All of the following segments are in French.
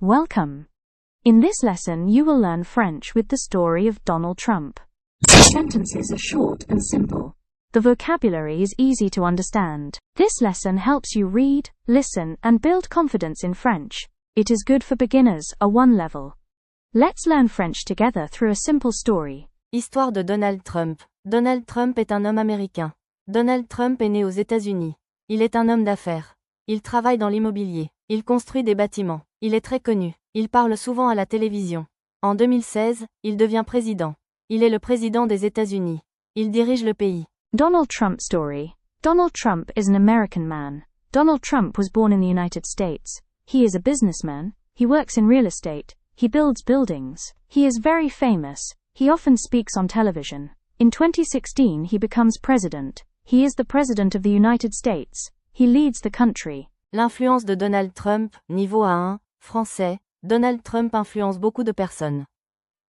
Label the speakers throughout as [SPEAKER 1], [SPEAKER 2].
[SPEAKER 1] Welcome. In this lesson you will learn French with the story of Donald Trump. The sentences are short and simple. The vocabulary is easy to understand. This lesson helps you read, listen, and build confidence in French. It is good for beginners, A1 level. Let's learn French together through a simple story.
[SPEAKER 2] Histoire de Donald Trump. Donald Trump est un homme américain. Donald Trump est né aux États-Unis. Il est un homme d'affaires. Il travaille dans l'immobilier. Il construit des bâtiments. Il est très connu. Il parle souvent à la télévision. En 2016, il devient président. Il est le président des États-Unis. Il dirige le pays.
[SPEAKER 1] Donald Trump story. Donald Trump is an American man. Donald Trump was born in the United States. He is a businessman. He works in real estate. He builds buildings. He is very famous. He often speaks on television. In 2016 he becomes president. He is the president of the United States. He leads the country.
[SPEAKER 2] L'influence de Donald Trump, niveau A1, Français. Donald Trump influence beaucoup de personnes.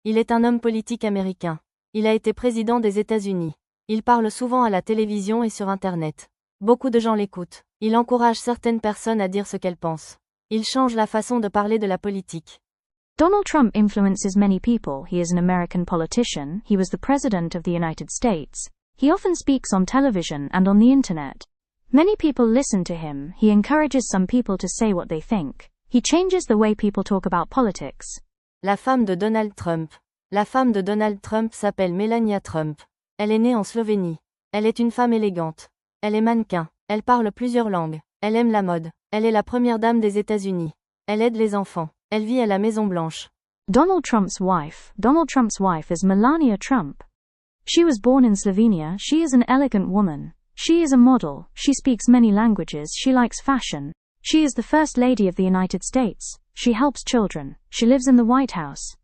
[SPEAKER 2] Il est un homme politique américain. Il a été président des États-Unis. Il parle souvent à la télévision et sur Internet. Beaucoup de gens l'écoutent. Il encourage certaines personnes à dire ce qu'elles pensent. Il change la façon de parler de la politique.
[SPEAKER 1] Donald Trump influences many people. He is an American politician. He was the president of the United States. He often speaks on television and on the internet. Many people listen to him. He encourages some people to say what they think. He changes the way people talk about politics.
[SPEAKER 2] La femme de Donald Trump. La femme de Donald Trump s'appelle Melania Trump. Elle est née en Slovénie. Elle est une femme élégante. Elle est mannequin. Elle parle plusieurs langues. Elle aime la mode. Elle est la première dame des États-Unis. Elle aide les enfants. Elle vit à la Maison Blanche.
[SPEAKER 1] Donald Trump's wife. Donald Trump's wife is Melania Trump. She was born in Slovenia. She is an elegant woman. She is a model. She speaks many languages. She likes fashion. She is the First Lady of the United States. She helps children. She lives in the White House.